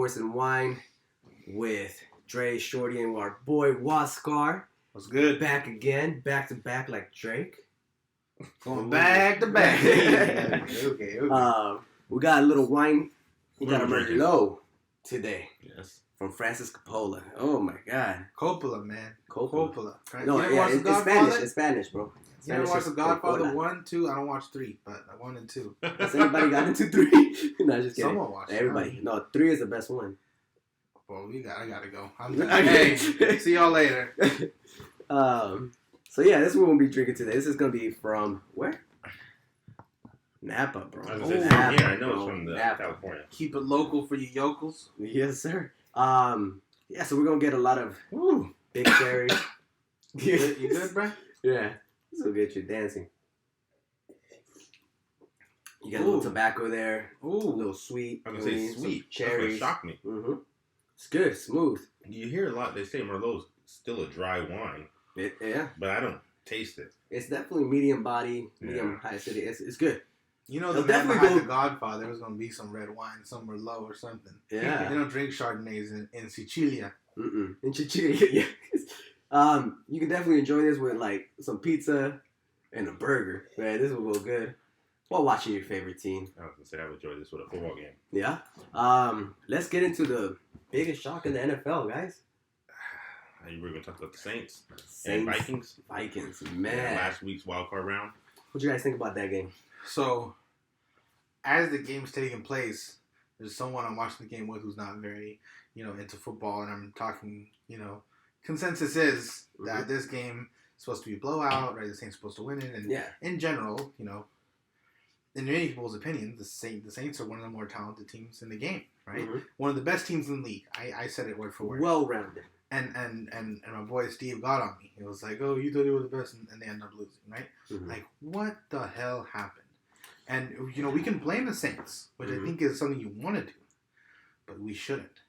Sports and Wine with Dre, Shorty, and our boy Huascar. What's good? Back again, back to back like Drake. Going back to back. okay. We got a little wine. We got a drinking? Merlot today. Yes. From Francis Coppola. Oh my God. Coppola, man. Coppola. Right? No, yeah, it's Spanish. It's Spanish, bro. You ever watch The Godfather Coppola. 1, 2? I don't watch 3, but 1 and 2. Has anybody got into 3? No, just kidding. Someone watched Everybody. No, 3 is the best one. Well, I gotta go. I'm done. Hey, see y'all later. So yeah, this is what we'll be drinking today. This is gonna be from where? Napa, bro. I was gonna say, Napa, I know it's from Napa. California. Keep it local for you yokels. Yes, sir. Yeah, so we're gonna get a lot of big cherries. You good, bro? Yeah. This will get you dancing. You got a little tobacco there. Ooh. A little sweet. I was gonna say some sweet. cherries. That's what shocked me. Mm-hmm. It's good, smooth. You hear a lot. They say Merlot's still a dry wine, Yeah. but I don't taste it. It's definitely medium body, medium high acidity. It's good. You know, They'll the man definitely behind go- The Godfather was going to be some red wine, some Merlot or something. Yeah. They don't drink Chardonnays in Sicilia. Mm-mm. In Chichiri, yeah. You can definitely enjoy this with like some pizza and a burger. Man, this will go good. While watching your favorite team. I was gonna say I would enjoy this with a football game. Yeah. Let's get into the biggest shock in the NFL, guys. You were gonna talk about the Saints and Saints, Vikings. Vikings, Yeah, man. last week's wild card round. What you guys think about that game? So, as the game's taking place, there's someone I'm watching the game with who's not very, into football, and I'm talking, consensus is that this game is supposed to be a blowout, right? The Saints are supposed to win it, and in general, in many people's opinions, the Saints are one of the more talented teams in the game, right? Mm-hmm. One of the best teams in the league. I said it word for word. Well-rounded. And my boy Steve got on me. He was like, "Oh, you thought you were the best," and they ended up losing, right? Mm-hmm. Like, what the hell happened? And we can blame the Saints, which I think is something you want to do, but we shouldn't.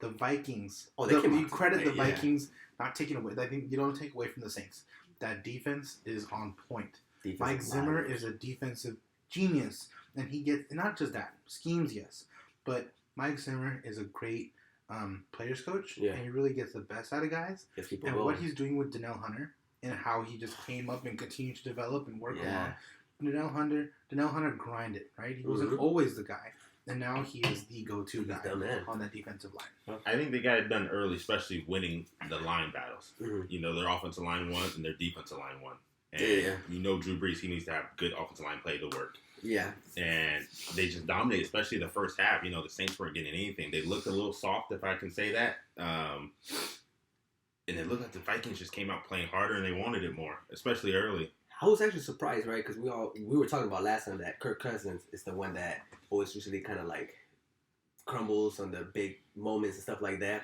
The Vikings. You credit the Vikings not taking away. I think you don't take away from the Saints. That defense is on point. Mike Zimmer is a defensive genius, and he gets not just that schemes, yes, but Mike Zimmer is a great players coach, and he really gets the best out of guys. And what he's doing with Danielle Hunter and how he just came up and continued to develop and work along. Danielle Hunter grinded, right? He wasn't always the guy, and now he is the go-to guy on that defensive line. I think they got it done early, especially winning the line battles. Mm-hmm. Their offensive line won and their defensive line won. And Drew Brees, he needs to have good offensive line play to work. Yeah. And they just dominated, especially the first half. The Saints weren't getting anything. They looked a little soft, if I can say that. And it looked like the Vikings just came out playing harder and they wanted it more, especially early. I was actually surprised, right? Because we were talking about last time that Kirk Cousins is the one that always usually kind of like crumbles on the big moments and stuff like that.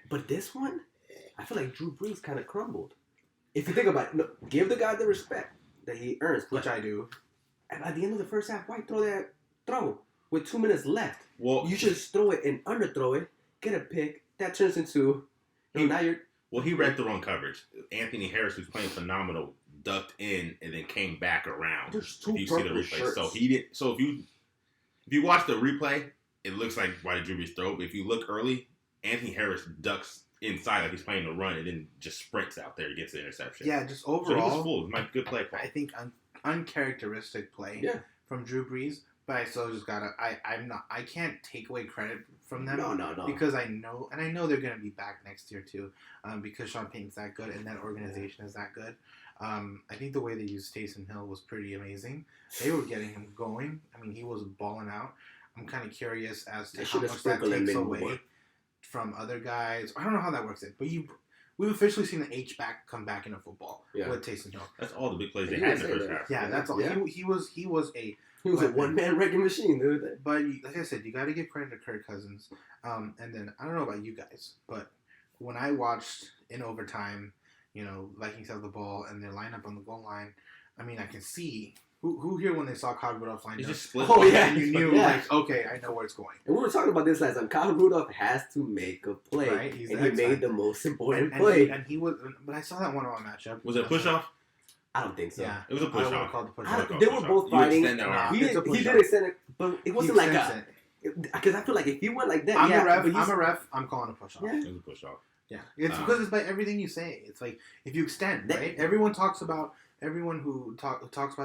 But this one, I feel like Drew Brees kind of crumbled. If you think about it, give the guy the respect that he earns. Which I do. At the end of the first half, why throw that throw with 2 minutes left? Well, you just throw it and underthrow it, get a pick. That turns into now you're. Well, he read the wrong coverage. Anthony Harris, who's playing phenomenal, ducked in and then came back around. There's two if you see the replay, shirts. so he did. So if you watch the replay, it looks like why Drew Brees throw. But if you look early, Anthony Harris ducks inside like he's playing the run and then just sprints out there and gets the interception. Yeah, just overall, so he was full. It was my good play call. I think uncharacteristic play from Drew Brees, but I still just gotta. I can't take away credit from them. No. Because I know they're gonna be back next year too, because Sean Payton's that good and that organization is that good. I think the way they used Taysom Hill was pretty amazing. They were getting him going. I mean, he was balling out. I'm kind of curious as to how much that takes away from other guys. I don't know how that works, but we've officially seen the H-back come back into football with Taysom Hill. That's all the big plays they had in the first half. Yeah, that's all. Yeah. He was a one-man wrecking machine, dude. But like I said, you got to give credit to Kirk Cousins. And then I don't know about you guys, but when I watched in overtime, Vikings have the ball and they're lined up on the goal line. I mean, I can see who here when they saw Kyle Rudolph lined up. Just split. Oh yeah, you knew okay, I know where it's going. And we were talking about this last time. Kyle Rudolph has to make a play, right? And he made the most important play. And he was, but I saw that one-on-one matchup. Was it a push-off? I don't think so. Yeah, it was a push-off. They were both fighting. He did extend it, but it wasn't like a. Because I feel like if you went like that, I'm a ref. I'm calling a push off. Yeah. It was a push off. Yeah, it's because it's by everything you say. It's like if you extend, right? Everyone who talks about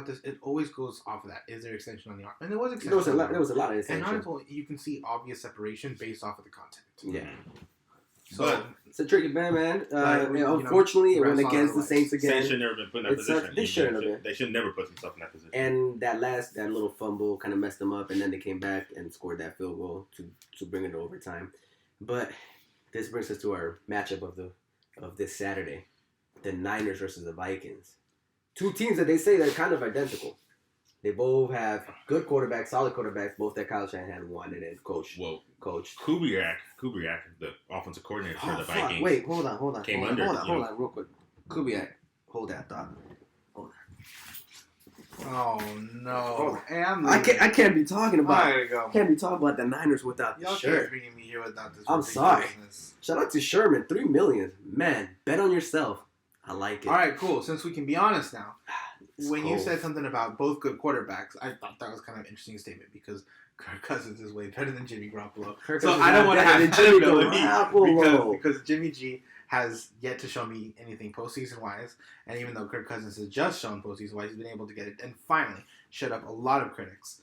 this, it always goes off of that. Is there extension on the arm? And there was extension. There was a lot of extension. And honestly, you can see obvious separation based off of the content. Yeah. So it's a tricky band, man. Unfortunately, it went against the Saints again. Saints should never been put in that position. They shouldn't have been. They should never put themselves in that position. And that little fumble kind of messed them up, and then they came back and scored that field goal to bring it to overtime. But this brings us to our matchup of this Saturday, the Niners versus the Vikings. Two teams that they say they're kind of identical. They both have good quarterbacks, solid quarterbacks, both that Kyle Shanahan won and then coached. Kubiak, the offensive coordinator for the Vikings. Wait, hold on. Hold on, real quick. Kubiak, hold that thought. Hold on. Oh no! I can't be talking about the Niners without the shirt. Can't bring me here without this. I'm sorry. Shout out to Sherman, $3 million. Man, bet on yourself. I like it. All right, cool. Since we can be honest now, when you said something about both good quarterbacks, I thought that was kind of an interesting statement because Kirk Cousins is way better than Jimmy Garoppolo. So I don't want to have Jimmy Garoppolo because Jimmy G has yet to show me anything postseason wise, and even though Kirk Cousins has just shown postseason wise, he's been able to get it and finally shut up a lot of critics.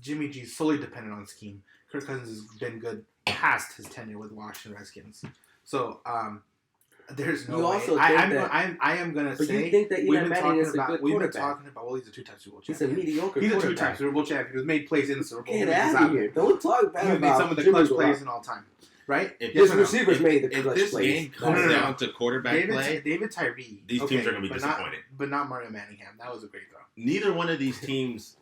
Jimmy G is solely dependent on scheme. Kirk Cousins has been good past his tenure with Washington Redskins. So there's no way. I am gonna say. You think that Eli Manning is a good quarterback? We've been talking about. Well, he's a two-time Super Bowl champion. He's a mediocre. He's a two-time Super Bowl champion who's made plays in the Super Bowl. Get out of here! Don't talk bad about. He's made some of the clutch plays in all time. Right? His receivers made the clutch plays. If this game comes down to quarterback play, David Tyree. These teams are going to be disappointed. But not Mario Manningham. That was a great throw. Neither one of these teams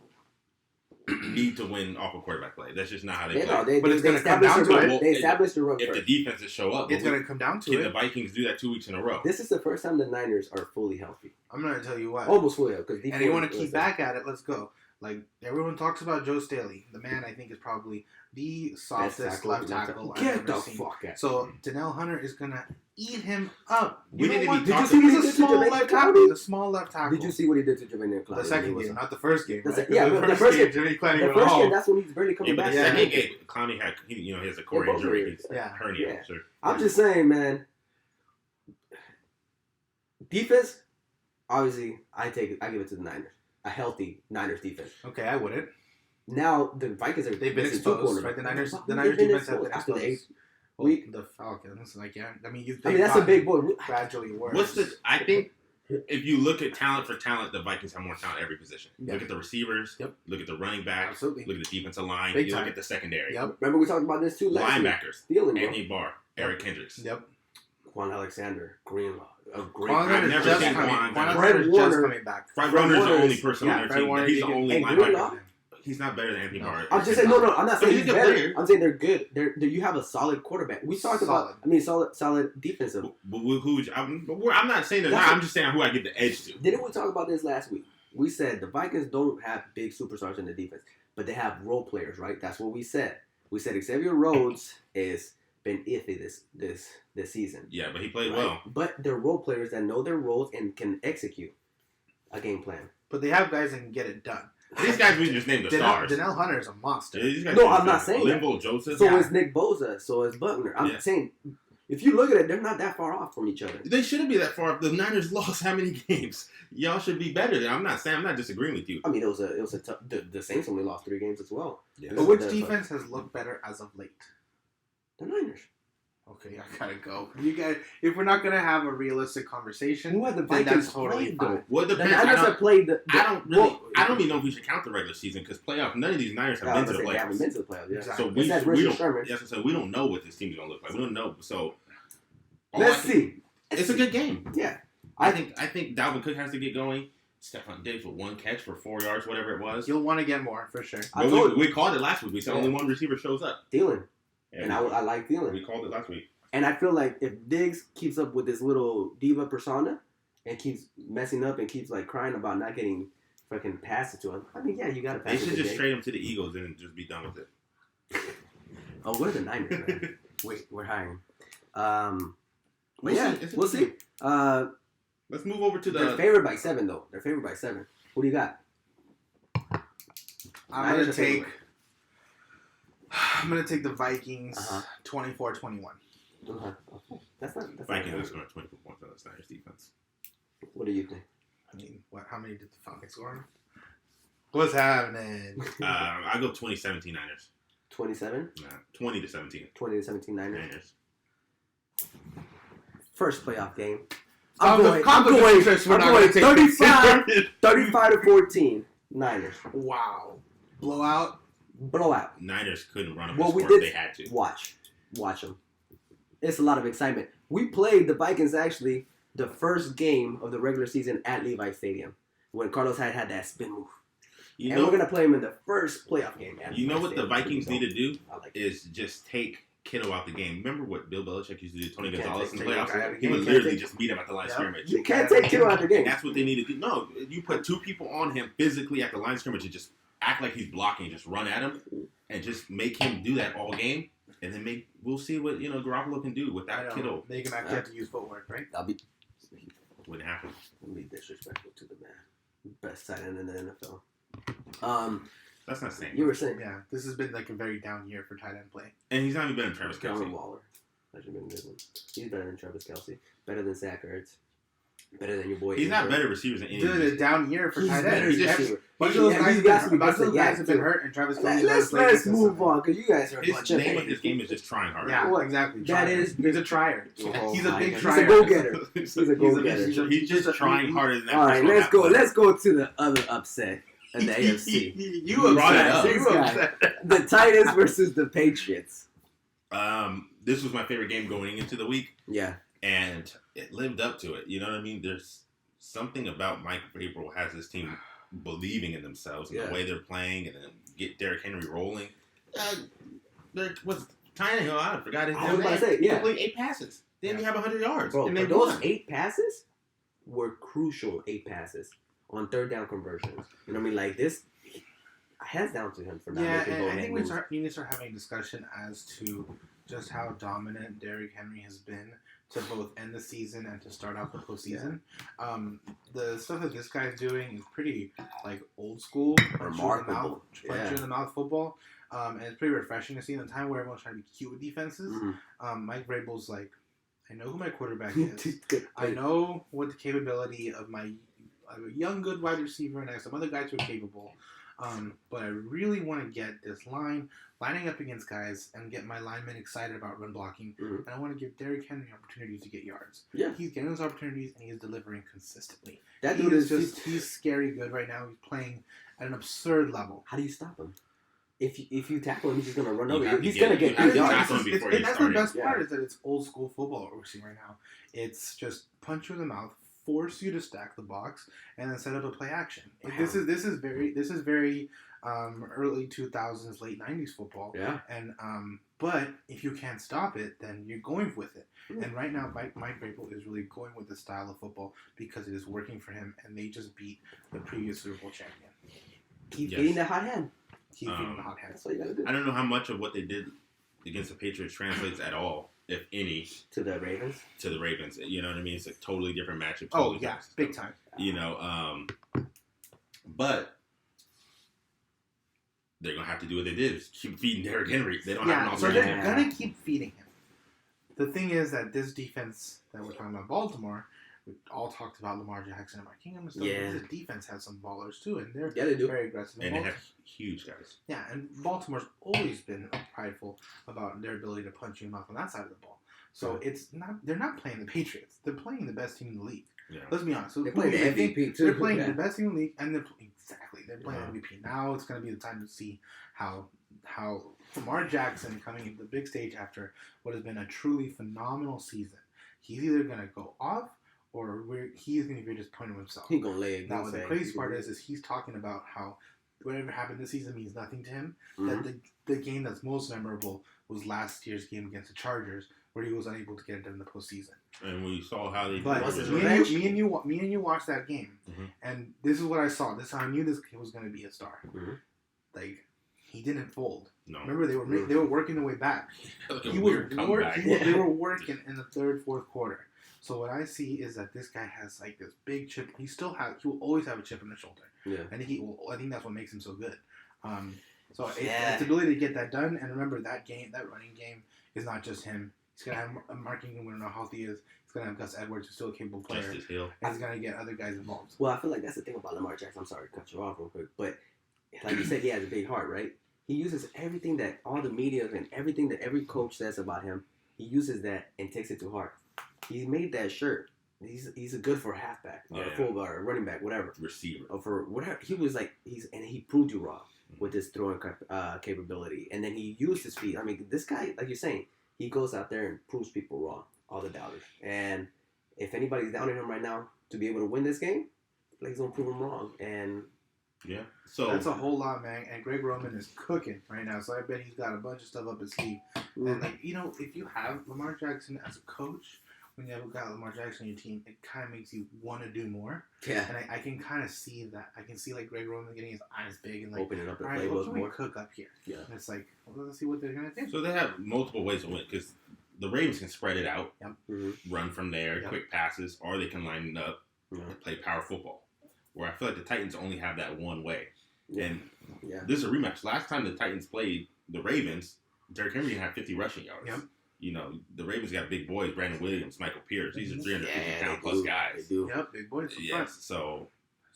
need to win off of quarterback play. That's just not how they play. But it's going to come down to it. They established the run if first. The defenses show up. It's going to come down to it. Can the Vikings do that 2 weeks in a row? This is the first time the Niners are fully healthy. I'm going to tell you what. Almost fully healthy. And you want to keep back at it, let's go. Like, everyone talks about Joe Staley. The man, I think, is probably the softest left tackle I've ever seen. Fuck out. So, Danielle Hunter is going to eat him up. Did you see he's a small left tackle. He's a small left tackle. Did you see what he did to Jermaine Clowney? The second game, not the first game. Right? Yeah, the first game, Jimmy Clowney went home. Game, that's when he's barely coming back. The second game, Clowney had, he has a core injury. He's hernia. Yeah. Sure. I'm just saying, man. Defense, obviously, I give it to the Niners. A healthy Niners defense. Okay, I wouldn't. Now the Vikings they've been exposed, right? The Niners defense have been after the 8th week. The Falcons, that's a big boy. Gradually worse. I think if you look at talent for talent, the Vikings have more talent at every position. Yep. Look at the receivers. Yep. Look at the running back. Absolutely. Look at the defensive line. Big Look time. at the secondary. Yep. Remember we talked about this too last linebackers. Stealing, Anthony Barr, Eric Kendricks. Yep. Quan Alexander, Greenlaw. I've never seen Fred Warner coming back. Fred Warner's the only person on their team. He's the only linebacker. He's not better than Anthony Barr. I'm just saying, no. I'm not saying he's better. I'm saying they're good. You have a solid quarterback. We talked about, solid defensive. I'm not saying they're not. I'm just saying who I get the edge to. Didn't we talk about this last week? We said the Vikings don't have big superstars in the defense, but they have role players, right? That's what we said. We said Xavier Rhodes has been iffy this season. Yeah, but he played right? well. But they're role players that know their roles and can execute a game plan. But they have guys that can get it done. These guys we just named the stars. Danielle Hunter is a monster. Yeah, no, I'm not saying Limbo that. Joseph. So is Nick Bosa. So is Buckner. I'm saying, if you look at it, they're not that far off from each other. They shouldn't be that far off. The Niners lost how many games? Y'all should be better than. I'm not disagreeing with you. I mean, it was a tough. The Saints only lost 3 games as well. Yeah. But which defense has looked better as of late? The Niners. Okay, I gotta go. If we're not gonna have a realistic conversation, who had the Vikings totally fine. Well, the Niners have played. I don't even know if we should count the regular season because playoff. None of these Niners have been to the playoffs. They haven't been to the playoffs. Yeah. Exactly. So we don't know what this team's gonna look like. We don't know. So let's see. It's a good game. Yeah, I think Dalvin Cook has to get going. Stephon Diggs with 1 catch for 4 yards, whatever it was. You'll want to get more for sure. But we called it last week. We said only one receiver shows up. Thielen. And I like Thielen. We called it last week. And I feel like if Diggs keeps up with this little diva persona and keeps messing up and keeps like crying about not getting fucking passes to him, I mean, yeah, you got to pass it. They should just trade him to the Eagles and just be done with it. Oh, we're the Niners, man. Wait, we're hiring. We'll see. Let's move over to They're favored by 7, though. They're favored by 7. Who do you got? I'm going to take I'm going to take the Vikings 24-21. That's not. Vikings are scoring 24 points on the Niners defense. What do you think? I mean, how many did the Falcons score? What's happening? I go 20-17 Niners. 27? Nah, 20-17. 20-17 Niners. Niners. First playoff game. I'm going 35-14 Niners. Wow. Blowout. Niners couldn't run them Well, if they had to. Watch them. It's a lot of excitement. We played the Vikings actually the first game of the regular season at Levi Stadium when Carlos had that spin move. We're going to play him in the first playoff game. You know what the Vikings need to do is just take Kittle out the game. Remember what Bill Belichick used to do to Tony Gonzalez in the playoffs? He would literally just beat him at the line of scrimmage. You can't take Kittle out the game. And that's what they need to do. No, you put two people on him physically at the line of scrimmage and just act like he's blocking, just run at him, and just make him do that all game. And then we'll see what Garoppolo can do without Kittle. Make him actually have to use footwork, right? Wouldn't happen. I'll be disrespectful to the man. Best tight end in the NFL. That's not saying. You were saying. Yeah, this has been like a very down year for tight end play. And he's not even better than Travis Kelce. Waller. That should have been a good one. He's better than Travis Kelce. Better than Zach Ertz. Better than your boy. He's not better receivers than any. Dude, a down year for tight ends. Bunch of those guys have been hurt, and Travis Kelce. Let's move on, because you guys are a bunch of name of this game is just trying hard. Yeah, well, exactly. He's a trier. He's a big trier. He's a go-getter. He's a go-getter. He's just trying harder than that. All right, let's go. Let's go to the other upset in the AFC. You upset. The Titans versus the Patriots. This was my favorite game going into the week. Yeah. And it lived up to it. You know what I mean? There's something about Mike Vrabel has this team believing in themselves and the way they're playing, and then get Derrick Henry rolling. There was Tannehill. I forgot his name. I was about to say, complete 8 passes. They didn't have 100 yards. Bro, and those 8 passes were crucial 8 passes on third down conversions. You know what I mean? Like this, hands down to him for not making and I think moves. we need to start having a discussion as to just how dominant Derrick Henry has been to both end the season and to start out the postseason. The stuff that this guy's doing is pretty like old school, remarkable, punch you in the mouth football, and it's pretty refreshing to see in a time where everyone's trying to be cute with defenses. Mike Vrabel's like, I know who my quarterback is. I know what the capability of my young good wide receiver and I have some other guys who are capable. But I really want to get this lining up against guys and get my linemen excited about run blocking. And I want to give Derrick Henry opportunities to get yards. Yeah. He's getting those opportunities and he's delivering consistently. That dude is he's scary good right now. He's playing at an absurd level. How do you stop him? If you tackle him, he's just going to run over you. He's going to get yards. That's the best part is that it's old school football we're seeing right now. It's just punch you in the mouth, force you to stack the box, and then set up a play action. Like, this is very early 2000s, late 90s football. Yeah. And but if you can't stop it, then you're going with it. And right now, Mike Vrabel is really going with this style of football because it is working for him, and they just beat the previous Super Bowl champion. Keep beating the hot hand. Keep beating the hot hand. That's all you gotta do. I don't know how much of what they did against the Patriots translates at all, if any, to the Ravens. You know what I mean? It's a totally different matchup. Totally big time. You know, but they're gonna have to do what they did: is keep feeding Derrick Henry. They don't have an alternative. So they're gonna keep feeding him. The thing is that this defense that we're talking about, Baltimore, we all talked about Lamar Jackson and Mark Ingram and stuff. Yeah. This defense has some ballers too, and they're very aggressive. And they have huge guys. Yeah, and Baltimore's always been prideful about their ability to punch you in the mouth on that side of the ball. So they're not playing the Patriots. They're playing the best team in the league. Yeah. Let's be honest. So they're playing the MVP too. They're playing the best team in the league, and they're playing MVP. Now it's going to be the time to see how Lamar Jackson coming into the big stage after what has been a truly phenomenal season. He's either going to go off or he is going to be disappointed with himself. He's going to lay it. Now, the crazy part is he's talking about how whatever happened this season means nothing to him. That the game that's most memorable was last year's game against the Chargers, where he was unable to get it in the postseason. And we saw how they. But me and you watched that game, and this is what I saw. This is how I knew this kid was going to be a star. Like, he didn't fold. No. Remember, they were working their way back. They were working in the third, fourth quarter. So what I see is that this guy has like this big chip. He will always have a chip on his shoulder. Yeah. And I think that's what makes him so good. So it's ability to get that done. And remember, that running game is not just him. He's going to have a Mark Ingram, we don't know how healthy he is. He's going to have Gus Edwards, who's still a capable player. Justice Hill. And he's going to get other guys involved. Well, I feel like that's the thing about Lamar Jackson. I'm sorry to cut you off real quick. But like you said, he has a big heart, right? He uses everything that all the media and everything that every coach says about him. He uses that and takes it to heart. He made that shirt. He's a good for a halfback or a fullback or a running back, whatever. Receiver. Or for whatever. He was like, and he proved you wrong with his throwing capability. And then he used his feet. I mean, this guy, like you're saying, he goes out there and proves people wrong, all the doubters. And if anybody's doubting him right now to be able to win this game, like he's going to prove him wrong. And yeah. So that's a whole lot, man. And Greg Roman is cooking right now. So I bet he's got a bunch of stuff up his sleeve. And, like, you know, if you have Lamar Jackson as a coach, when you have got Lamar Jackson on your team, it kind of makes you want to do more. Yeah. And I can kind of see that. I can see, like, Greg Roman getting his eyes big and, like, opening up the all right, what can we cook up here? Yeah. And it's like, well, let's see what they're going to do. So they have multiple ways to win because the Ravens can spread it out, run from there, quick passes, or they can line it up and play power football. Where I feel like the Titans only have that one way. And this is a rematch. Last time the Titans played the Ravens, Derrick Henry had 50 rushing yards. Yep. You know, the Ravens got big boys, Brandon Williams, Michael Pierce. These are 350-pound plus guys. They do. Yep, big boys. Yes, so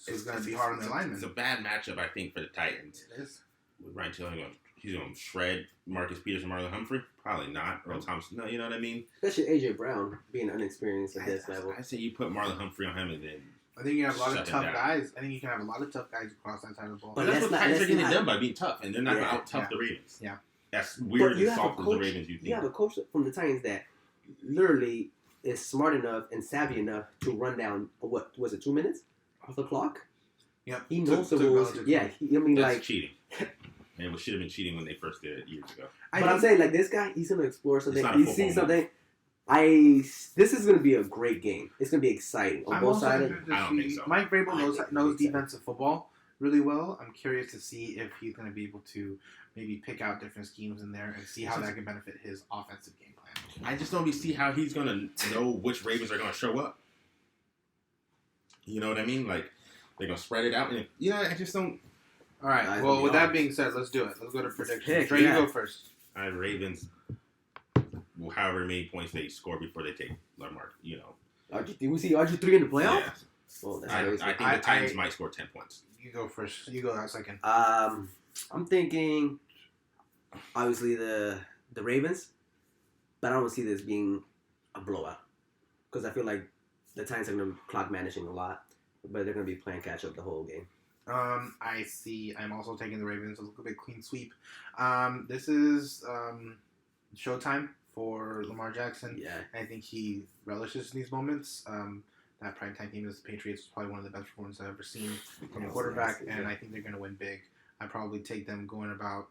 it's going to be hard on the linemen. It's a bad matchup, I think, for the Titans. It is. With Ryan Taylor, he's going to shred Marcus Peters and Marlon Humphrey? Probably not. Earl Thomas, no, you know what I mean? Especially A.J. Brown being unexperienced at this level. I say you put Marlon Humphrey on him and then I think you have a lot of tough guys. I think you can have a lot of tough guys across that side of the ball. But that's what the Titans are getting done by being tough, and they're not going to out-tough the Ravens. Yeah. That's weird and soft as the Ravens you think. You have a coach from the Titans that literally is smart enough and savvy enough to run down, what was it, 2 minutes off the clock? Yep. He knows the rules. Yeah, that's cheating. And it should have been cheating when they first did it years ago. But I'm saying, like, this guy, he's going to explore something. He sees something. This is going to be a great game. It's going to be exciting on both sides. I don't think so. Mike Vrabel knows defensive football really well. I'm curious to see if he's going to be able to maybe pick out different schemes in there and see how that can benefit his offensive game plan. I just don't see how he's going to know which Ravens are going to show up. You know what I mean? Like, they're going to spread it out. And, I just don't. All right. Well, with that being said, let's do it. Let's go to predictions. Trey, you go first. All right, Ravens. However many points they score before they take Lamar, we see RG3 in the playoffs? Yeah. Well, I think the Titans might score 10 points. You go first. You go second. I'm thinking, obviously, the Ravens, but I don't see this being a blowout. Because I feel like the Titans are going to clock managing a lot, but they're going to be playing catch-up the whole game. I'm also taking the Ravens. A little bit clean sweep. This is showtime for Lamar Jackson. Yeah. I think he relishes these moments. That primetime game against the Patriots is probably one of the best performances I've ever seen from a quarterback, and I think they're going to win big. I'd probably take them going about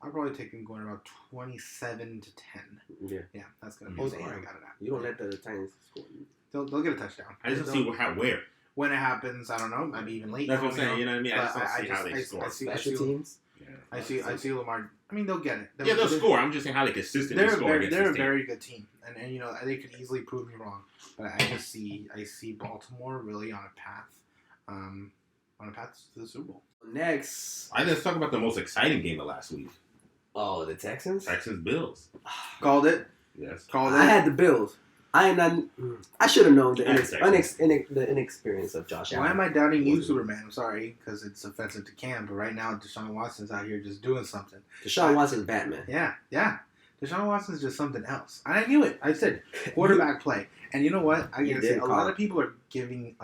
27-10. Yeah. Yeah, that's going to be where I got it at. You don't let the Titans score. They'll get a touchdown. I just don't see where. When it happens, I don't know. Maybe even late. That's what I'm saying. You know what I mean? I just don't see how they score. Special teams. I see Lamar. I mean, they'll get it. They'll score. I'm just saying how they consistently score. They're a very good team, and they could easily prove me wrong. But I see Baltimore really on a path to the Super Bowl. Next, let's talk about the most exciting game of last week. Oh, the Texans. Bills. Called it. Yes. Called it. I had the Bills. I should have known the inexperience of Josh Allen. Why am I doubting you, Superman? I'm sorry, because it's offensive to Cam, but right now Deshaun Watson's out here just doing something. Deshaun Watson's Batman. Yeah. Deshaun Watson's just something else. And I knew it. I said quarterback play. And you know what? I gotta say, a lot of people are giving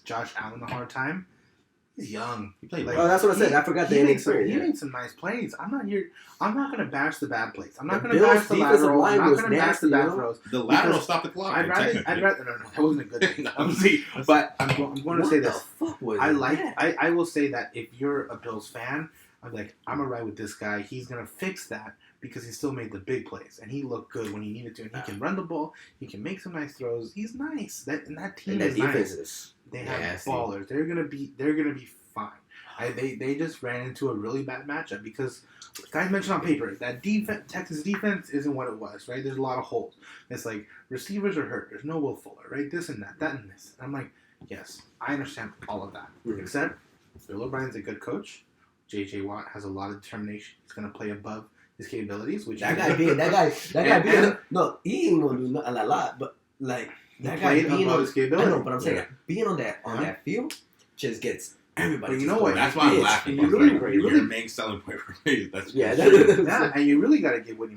Josh Allen a hard time. He's young. He played well. That's what I said. I forgot the inexperience. He made some nice plays. I'm not going to bash the bad plays. I'm not going to bash the lateral. I'm not going to bash the bad throws. The lateral stopped the clock. I'd rather. No, that wasn't a good thing. But I'm going to say this. What the fuck was I will say that if you're a Bills fan, I'm like, I'm going to ride with this guy. He's going to fix that because he still made the big plays. And he looked good when he needed to. And he can run the ball. He can make some nice throws. He's nice. That team is nice. They have ballers. They're gonna be fine. They just ran into a really bad matchup because guys mentioned on paper that Texas defense isn't what it was, right? There's a lot of holes. It's like receivers are hurt. There's no Will Fuller, right? This and that and this. And I'm like, yes, I understand all of that. Mm-hmm. Except Bill O'Brien's a good coach. J.J. Watt has a lot of determination. He's going to play above his capabilities. Which that guy being no, he ain't gonna do a lot, but like that guy being on his capabilities. I know, but I'm saying being on that field just gets everybody. But you know what? That's why I'm laughing. Your main selling point for me. That's and you really got to give Whitney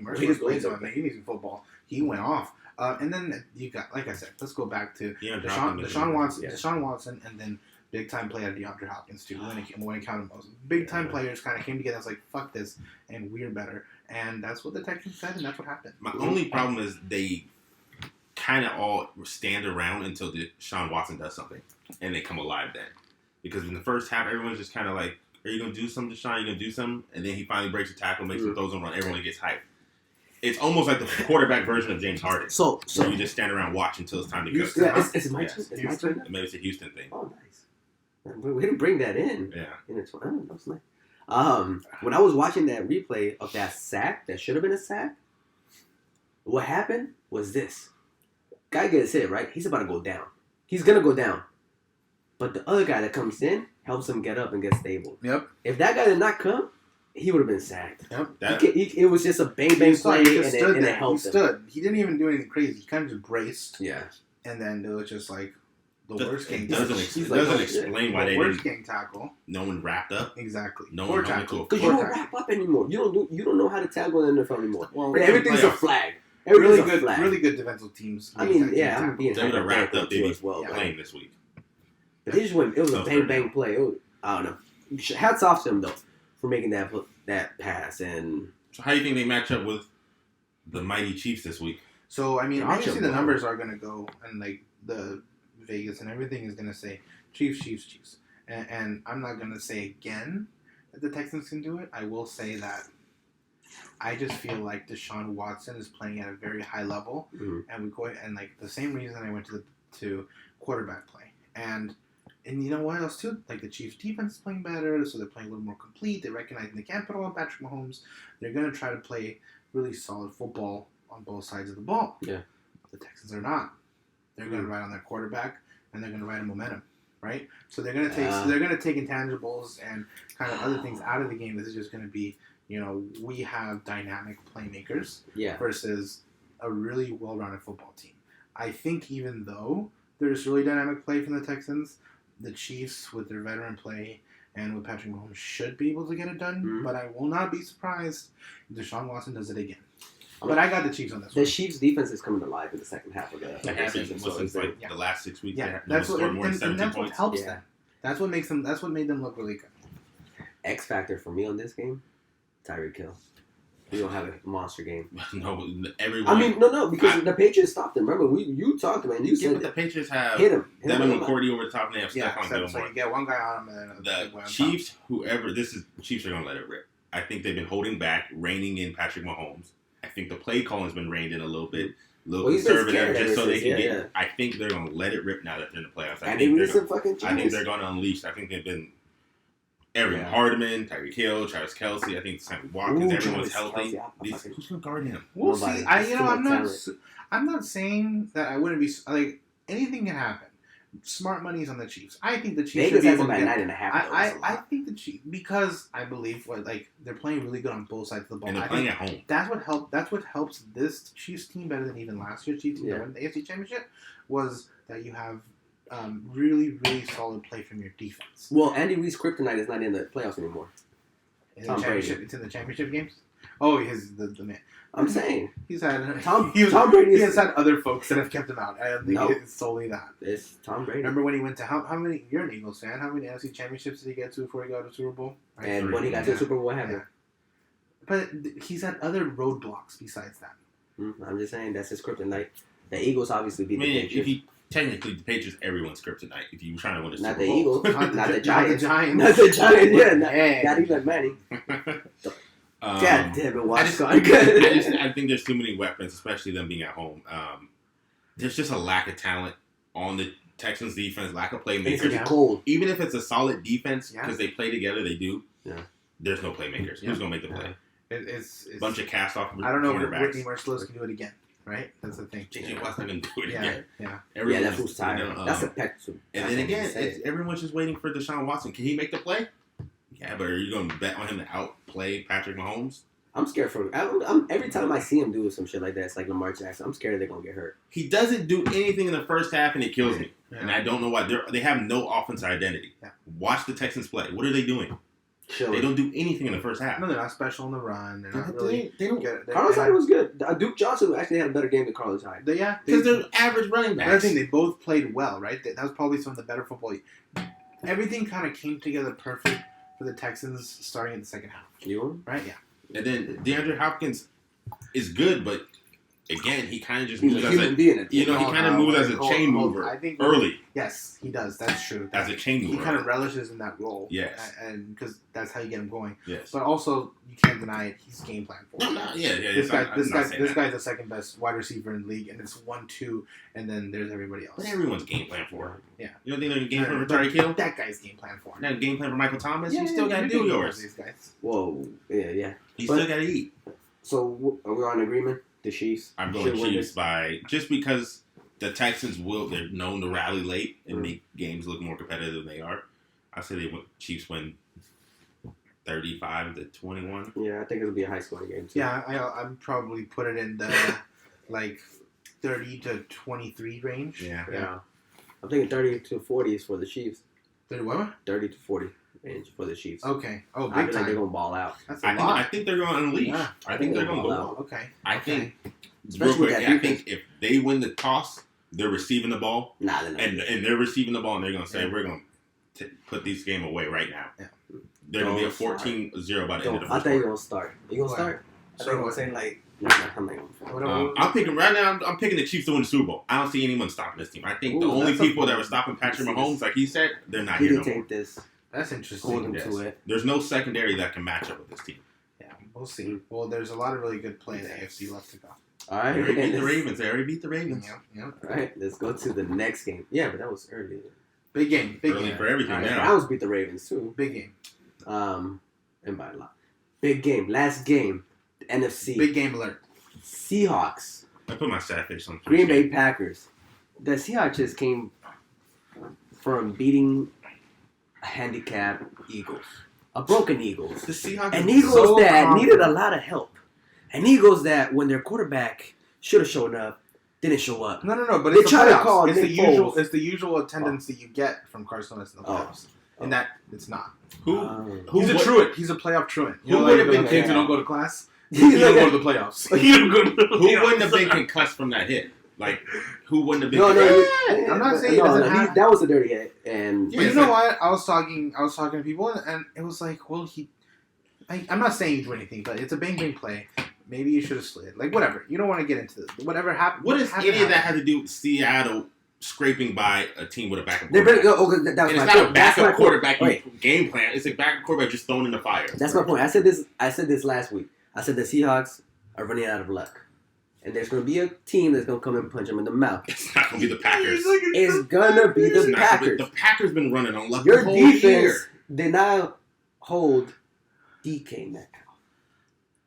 Mercer playing some amazing football. He went off. And then you got, like I said, let's go back to Deshaun Watson, and then big time play out of DeAndre Hopkins too. When it counted most, big time players kind of came together. I was like, "Fuck this," and we're better. And that's what the Texans said, and that's what happened. My only problem is they kind of all stand around until Deshaun Watson does something, and they come alive then. Because in the first half, everyone's just kind of like, "Are you gonna do something, Deshaun? Are you gonna do something?" And then he finally breaks a tackle, makes some throws and run. Everyone gets hyped. It's almost like the quarterback version of James Harden. So you just stand around watch until it's time to go. It's my turn. Maybe it's a Houston thing. Oh, nice. We didn't bring that in. Yeah. That's nice. When I was watching that replay of that sack, that should have been a sack, what happened was this. Guy gets hit, right? He's about to go down. He's going to go down. But the other guy that comes in helps him get up and get stable. Yep. If that guy did not come, he would have been sacked. Yep. It was just a bang play, and it helped him. He didn't even do anything crazy. He kind of just braced. Yeah. And then it was just like the worst gang tackle. Doesn't explain why they didn't. Worst gang tackle. No one wrapped up. Exactly. No one tackle. Because you don't wrap up anymore. You don't know how to tackle in the NFL anymore. Well, everything's a flag. Really good defensive teams. I mean, I'm being they would have wrapped up. They'd be as well. playing this week. But they just went. It was a bang play. I don't know. Hats off to him though for making that pass. And so, how do you think they match up with the mighty Chiefs this week? So, I mean, obviously the numbers are going to go, and like the Vegas and everything is going to say Chiefs. And I'm not going to say again that the Texans can do it. I will say that I just feel like Deshaun Watson is playing at a very high level, and we go and like the same reason I went to quarterback play, and you know what else too? Like the Chiefs defense is playing better, so they're playing a little more complete. They're recognizing they can't put all on Patrick Mahomes. They're going to try to play really solid football on both sides of the ball. Yeah, the Texans are not. They're going to ride on their quarterback, and they're going to ride on momentum, right? So they're going to take intangibles and kind of other things out of the game. This is just going to be, we have dynamic playmakers versus a really well-rounded football team. I think even though there's really dynamic play from the Texans, the Chiefs, with their veteran play and with Patrick Mahomes, should be able to get it done. But I will not be surprised if Deshaun Watson does it again. But I got the Chiefs on this one. The Chiefs' defense is coming alive in the second half of the season. The last 6 weeks. Yeah, that's what helps them. That's what makes them. That's what made them look really good. X factor for me on this game, Tyreek Hill. We don't have a monster game. No, everyone. I mean, no, because the Patriots stopped him. Remember, you talked, man. You said the Patriots have hit him. Devin McCourty over the top, and they have Stephon Gilmore. So you get one guy on him, and then the Chiefs, the Chiefs are going to let it rip. I think they've been holding back, reining in Patrick Mahomes. I think the play calling's been reined in a little bit, conservative, just so they can get. Yeah. I think they're going to let it rip now that they're in the playoffs. I think they're going to unleash. I think they've been. Hardman, Tyreek Hill, Travis Kelce. I think Sammy Watkins. Everyone's healthy. Who's going to guard him? We'll see. I'm not saying that I wouldn't be like anything can happen. Smart money's on the Chiefs. I think the Chiefs should be able to get 9.5. I think the Chiefs, because I believe they're playing really good on both sides of the ball. And they're playing at home. That's what helps this Chiefs team better than even last year's Chiefs team that won the AFC Championship was that you have really, really solid play from your defense. Well, Andy Reid's kryptonite is not in the playoffs anymore. It's in the championship games? Oh, he's the man. I'm saying. He's had Tom Brady. He has had other folks that have kept him out. I don't think it's solely that. It's Tom Brady. Remember when he went to how many? You're an Eagles fan. How many NFC championships did he get to before he got to the Super Bowl? Right? And when he got to the Super Bowl, what happened? But he's had other roadblocks besides that. I'm just saying that's his kryptonite. The Eagles obviously beat the Patriots. Technically, the Patriots, everyone's kryptonite. If you're trying to win a Super Bowl. Not the Eagles. Not the Giants. Not the Giants. Yeah, not even Manny. God damn it, Huascar. I think there's too many weapons, especially them being at home. There's just a lack of talent on the Texans defense, lack of playmakers. It's cold. Even if it's a solid defense, because they play together, they do. Yeah. There's no playmakers. Who's going to make the play? It's a bunch of cast-off quarterbacks. I don't know if Whitney Merciless can do it again. Right? That's the thing. J.J. Watt's not going to do it again. Yeah. That fool's tired. That's a peck. And then again, everyone's just waiting for Deshaun Watson. Can he make the play? Yeah, Yeah, but are you going to bet on him to outplay Patrick Mahomes? I'm scared for him. Every time I see him do some shit like that, it's like Lamar Jackson. I'm scared they're going to get hurt. He doesn't do anything in the first half, and it kills me. Yeah. And I don't know why. They have no offensive identity. Yeah. Watch the Texans play. What are they doing? Chilling. They don't do anything in the first half. No, they're not special in the run. They're not really. They don't get it. Carlos Hyde was good. Duke Johnson actually had a better game than Carlos Hyde. Because they're average running backs. Another thing, they both played well, right? That was probably some of the better football. Everything kind of came together perfect for the Texans starting in the second half. Right? Yeah. And then DeAndre Hopkins is good, but again, he kind of just moves as a chain mover early. Yes, he does. That's true. As a chain mover. He kind of relishes in that role. Yes. And because that's how you get him going. Yes. But also, you can't deny it. He's game plan for him. This guy's the second best wide receiver in the league, and it's 1-2, and then there's everybody else. But everyone's game plan for him. Yeah. You don't think they're game plan for Tyreek Hill? That guy's game plan for him. That game plan for Michael Thomas? You still got to do yours. These guys. Whoa. Yeah. You still got to eat. So, are we on agreement? The Chiefs? I'm going Chiefs just because the Texans they're known to rally late and make games look more competitive than they are. I say Chiefs win 35-21. Yeah, I think it'll be a high scoring game too. Yeah, I'm probably put it in the 30-23 range. Yeah. I'm thinking 30-40 is for the Chiefs. 30-40 range for the Chiefs. Okay. Oh, big I time. think they're gonna ball out. That's a lot. I think they're gonna unleash. Yeah. I think they're gonna ball go out. Okay. I think. Especially with that defense. I think if they win the toss, they're receiving the ball. Nah, they're not. And they're receiving the ball, and they're gonna say, "We're gonna put this game away right now." Yeah. They're gonna be a 14-0 by the end of the first I think you're gonna start. You gonna start? So I'm saying I'm picking right now. I'm picking the Chiefs to win the Super Bowl. I don't see anyone stopping this team. I think the only people that were stopping Patrick Mahomes, like he said, they're not here no more. This. That's interesting. Hold them to it. There's no secondary that can match up with this team. Yeah, we'll see. Well, there's a lot of really good play in the AFC left to go. All right, they already beat the Ravens. They already beat the Ravens. Yeah. All right, let's go to the next game. Yeah, but that was early. Big game. Early for everything. Right, now. Browns beat the Ravens too. Big game. And by a lot. Big game. Last game. The NFC. Big game alert. Seahawks. I put my sad face on. Green Bay Packers. The Seahawks just came from beating a handicapped Eagles. A broken Eagles. The Seahawks. And Eagles that needed a lot of help. And Eagles that when their quarterback should have shown up, didn't show up. No. But it's try to call it's Nick the usual. Foles. It's the usual attendance that you get from Carson Wentz in the playoffs, and that it's not. He's a truant. He's a playoff truant. Who would have been kids who don't go to class? You don't go to the playoffs. Who wouldn't have been concussed from that hit? Like, who wouldn't have been? No. I'm not saying that was a dirty hit. And but you know what? I was talking to people, and it was like, well, I'm not saying you do anything, but it's a bang play. Maybe you should have slid. Like, whatever. You don't want to get into this. Whatever happened. What does any of that have to do with Seattle scraping by a team with a backup quarterback? It's not a backup quarterback game plan. It's a backup quarterback just thrown in the fire. That's my point. I said this last week. I said the Seahawks are running out of luck. And there's going to be a team that's going to come and punch them in the mouth. It's not going to be the Packers. It's going to be the Packers. The Packers been running on luck Your the whole defense year. did not hold DK Metcalf.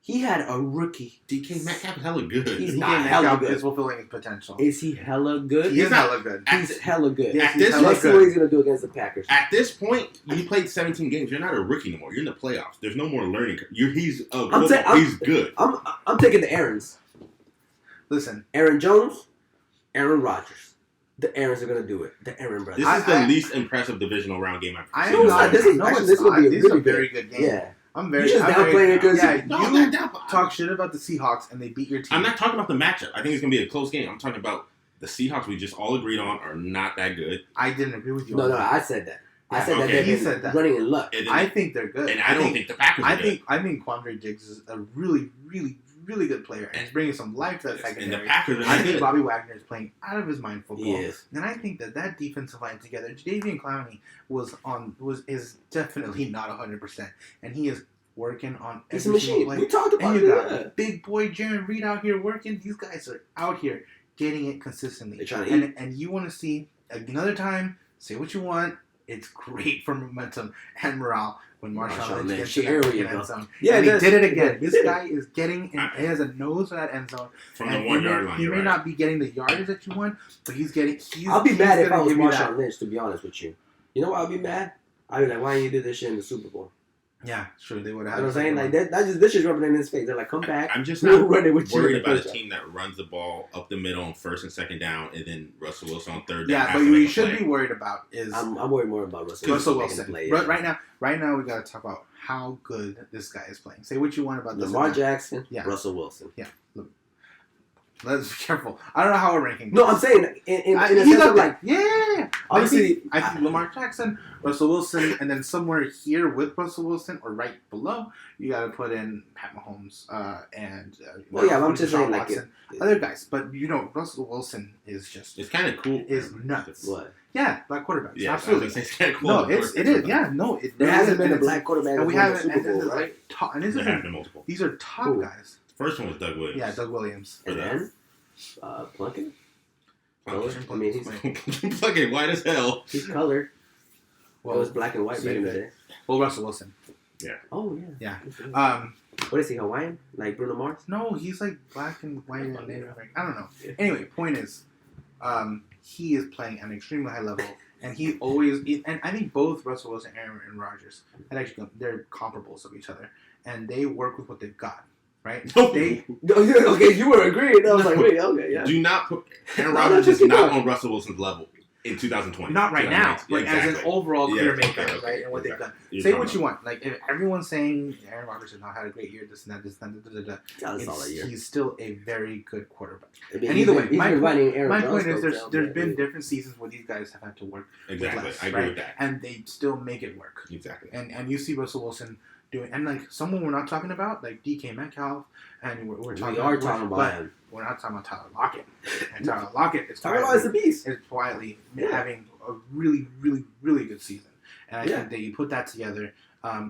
He had a rookie. DK Metcalf is hella good. He's not hella good. He's fulfilling his potential. Is he hella good? He's not hella good. He's hella good. Let's see what he's going to do against the Packers. At this point, you played 17 games. You're not a rookie anymore. You're in the playoffs. There's no more learning. He's good. I'm taking the Aarons. Listen. Aaron Jones, Aaron Rodgers. The Aarons are going to do it. The Aaron brothers. This is the least impressive divisional round game I've seen. This is going to be a very good game. Yeah. I'm very. You just downplaying it because you talk shit about the Seahawks and they beat your team. I'm not talking about the matchup. I think it's gonna be a close game. I'm talking about the Seahawks. We just all agreed on are not that good. I didn't agree with you. No, I said that. I said that. He said that. Running in luck. I think they're good. And I don't think the Packers are good. I think Quandre Diggs is a really, really, really good player and he's bringing some life to that secondary. And the Packers are I good. think Bobby Wagner is playing out of his mind football. He is. And I think that defensive line together, Jadeveon Clowney is definitely not 100%, and he is working on every single machine. We talked about it. You got big boy Jaron Reed out here working. These guys are out here getting it consistently. They're trying to eat. And you want to see another time, say what you want. It's great for momentum and morale when Marshawn Lynch gets in the end zone. Yeah, and he did it again. This guy is getting, he has a nose for that end zone. From the 1 yard line. He may not be getting the yardage that you want, but he's getting. I'll be mad if I was Marshawn Lynch, to be honest with you. You know why I'll be mad? I'll be like, why didn't you do this shit in the Super Bowl? Yeah, sure. They would have. You know what I'm saying? Like this just rubbing in his face. They're like, come back. I'm just not worried about a team that runs the ball up the middle on first and second down, and then Russell Wilson on third down. Yeah, but what you should be worried about is I'm worried more about Russell Wilson. Play, Right now, we got to talk about how good this guy is playing. Say what you want about this. Lamar Jackson, Russell Wilson. Yeah. Let's be careful. I don't know how we're ranking. No, I'm saying in a sense of like, obviously, I think Lamar Jackson, Russell Wilson, and then somewhere here with Russell Wilson or right below, you got to put in Pat Mahomes and I'm just saying like other guys. But Russell Wilson is just it's kind of cool. Is nuts. What? Yeah, black quarterback. Yeah, absolutely. It's kind of cool. No, it is. Yeah, no, there hasn't been a black quarterback. And we haven't. Super Bowl, right? Multiple. These are top guys. The first one was Doug Williams. Yeah, Doug Williams. And then Plunkett. I mean, he's Plunkett white as hell. He's colored. Well, it was black and white back in the day. Well, Russell Wilson. Yeah. Oh yeah. What is he, Hawaiian? Like Bruno Mars? No, he's like black and white and Native American. I don't know. Anyway, point is, he is playing at an extremely high level, and he always. And I think both Russell Wilson and Aaron Rodgers, and actually they're comparables of each other, and they work with what they've got. Right? Okay, you were agreeing. I was like, wait, okay, yeah. Do not put Aaron Rodgers is not on Russell Wilson's level in 2020. Not right now, but exactly. As an overall career maker, okay, right? And what they've done. You're Say what you want. Like if everyone's saying Aaron Rodgers has not had a great year, this and that, he's still a very good quarterback. And either way, my point is there's been different seasons where these guys have had to work. Exactly, less, I agree with that. And they still make it work. Exactly. And you see Russell Wilson doing, and like someone we're not talking about, like DK Metcalf, and we're talking about him. We're not talking about Tyler Lockett. And Tyler Lockett is the beast. Is quietly having a really, really, really good season. And I think that you put that together.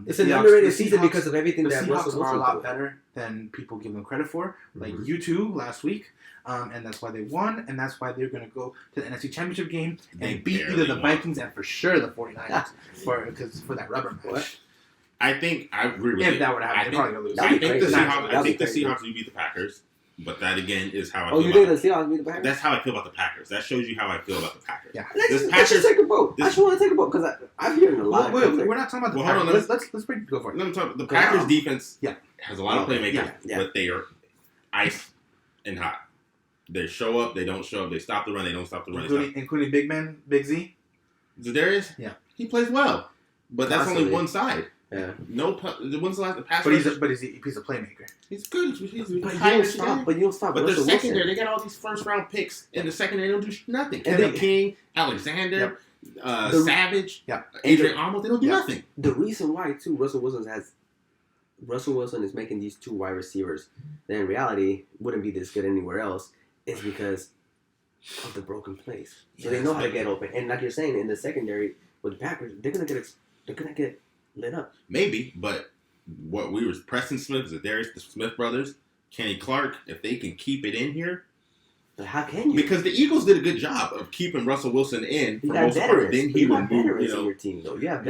It's an underrated season because of everything that Russell Wilson are a lot better than people give them credit for. Like U2 last week. And that's why they won, and that's why they're going to go to the NFC Championship game and beat either the Vikings and for sure the 49ers for that rubber match. I think I agree with If that were to happen, they're probably going to lose. I think the Seahawks will beat the Packers, but that again is how I feel. Oh, you think the Seahawks beat the Packers? That's how I feel about the Packers. That shows you how I feel about the Packers. Yeah. Let's just take a vote. I just want to take a vote because I'm hearing a lot. We're not talking about the Packers. Let's go for it. Let me talk. The Packers defense has a lot of playmakers, but they are ice and hot. They show up, they don't show up. They stop the run, they don't stop the run. Including Big Man, Big Z? Zadarius? Yeah. He plays well, but that's only one side. Yeah. When's the last the pass? But he's a playmaker. He's good. But you don't stop. But they're secondary. They got all these first round picks in the secondary. They don't do nothing. Kevin King, Alexander, Savage, Adrian Amos. They don't do nothing. The reason why too Russell Wilson is making these two wide receivers that in reality wouldn't be this good anywhere else is because of the broken plays. So they know how to get open. And like you're saying, in the secondary with the Packers, they're gonna get lit up. Maybe, but what we were Preston Smith, Zadarius, the Smith brothers, Kenny Clark, if they can keep it in here. But how can you? Because the Eagles did a good job of keeping Russell Wilson in for most part. Then he would move, in your team though. Yeah,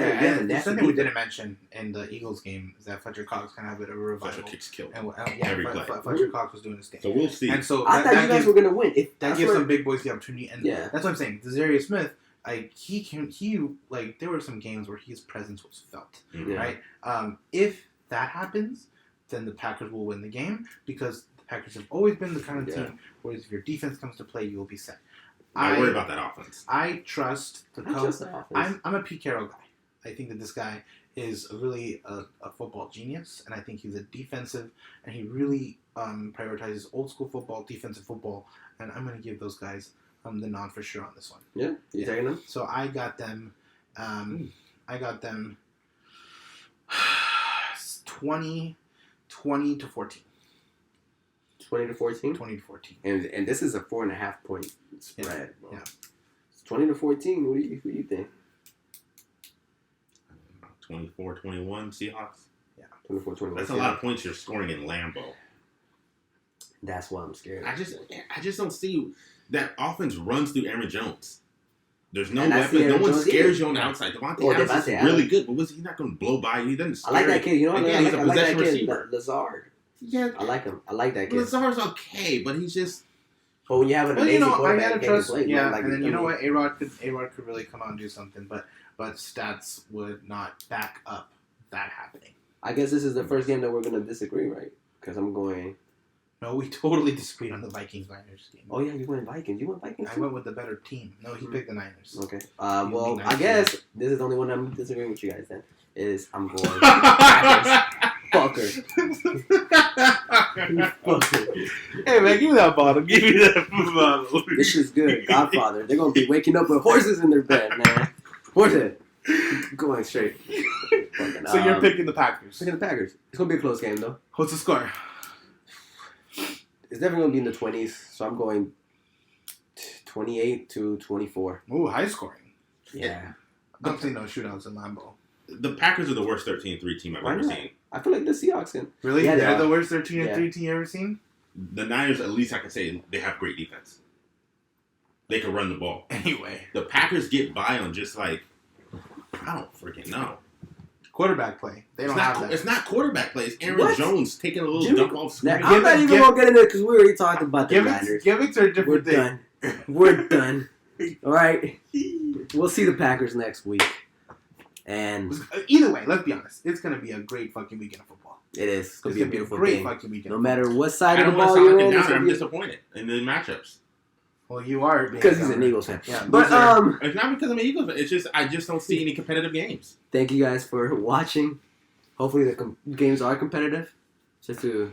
something we didn't mention in the Eagles game is that Fletcher Cox kind of had a bit of a revival. Fletcher kicks killed every play. Fletcher Cox was doing his thing. So we'll see. And so I thought you guys were gonna win. That gives some big boys the opportunity, and that's what I'm saying. Zadarius Smith, there were some games where his presence was felt, right? If that happens, then the Packers will win the game because the Packers have always been the kind of team where if your defense comes to play, you will be set. I worry about that offense. I trust the coach. I'm a Pete Carroll guy. I think that this guy is really a football genius, and I think he's a defensive, and he really prioritizes old school football, defensive football, and I'm going to give those guys the nod for sure on this one. Yeah, you taking them? So I got them. 20 to 14. 20 to 14? 20 to 14. And this is a 4.5 point spread. Yeah. 20 to 14. What do you think? 24-21 Seahawks. Yeah. 24-21. That's a lot of points you're scoring in Lambeau. That's why I'm scared. I just don't see that offense runs through Aaron Jones. There's no weapon. No one scares you on the outside. Devontae Adams is really good, but he's not going to blow by you. He doesn't scare I like that kid. You know what I mean? He's a possession receiver. Lazard. Yeah. I like him. I like that kid. Lazard's okay, but he's just... But when you have an amazing quarterback, I gotta trust. play, and then you know what? A-Rod could really come out and do something, but stats would not back up that happening. I guess this is the first game that we're gonna disagree, right? Because I'm going. No, we totally disagreed on the Vikings-Niners game. Oh yeah, you went Vikings. You went Vikings. I went with the better team. No, he picked the Niners. Okay. Well, I guess this is the only one I'm disagreeing with you guys. Then I'm going Packers. Fucker. Fucker. Hey man, give me that bottle. Give me that bottle. This shit's good. Godfather. They're gonna be waking up with horses in their bed, man. Horses. Going straight. So you're picking the Packers. Picking the Packers. It's gonna be a close game though. What's the score? It's definitely gonna be in the 20s. So I'm going 28-24. Ooh, high scoring. Yeah. I don't see no shootouts in Lambeau. The Packers are the worst 13-3 team I've ever seen. I feel like the Seahawks can. Really? Yeah, They're the worst 13-3 team you ever seen? The Niners, at least I can say, they have great defense. They can run the ball. Anyway. The Packers get by on just like, I don't freaking know. Quarterback play. They don't have that. It's not quarterback play. It's Aaron Jones taking a little dump off screen. I'm not even going to get into it because we already talked about the Niners. Gimmicks are a different thing. Done. We're done. All right. We'll see the Packers next week. And either way, let's be honest. It's going to be a great fucking weekend of football. It is. It's going to be a beautiful great fucking weekend. No matter what side of the ball you're in. I'm disappointed in the matchups. Well, you are. Because he's an Eagles fan. Yeah, but it's not because I'm an Eagles fan. It's just I just don't see any competitive games. Thank you guys for watching. Hopefully the games are competitive. Just to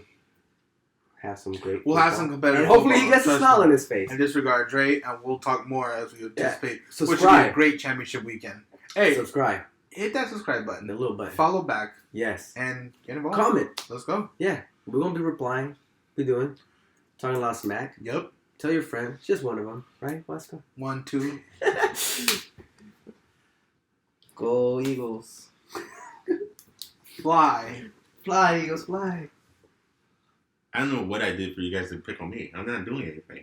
have some great We'll have some competitive and hopefully he gets a smile on his face. And disregard Dre, and we'll talk more as we anticipate. Subscribe. Which will be a great championship weekend. Hey, subscribe. Hit that subscribe button. The little button. Follow back. Yes. And get involved. Comment. Let's go. Yeah. We're going to be replying. We're doing. Talking a lot of smack. Yep. Tell your friends. Just one of them. Right, Huascar? 1, 2. Go Eagles. Fly. Fly, Eagles, fly. I don't know what I did for you guys to pick on me. I'm not doing anything.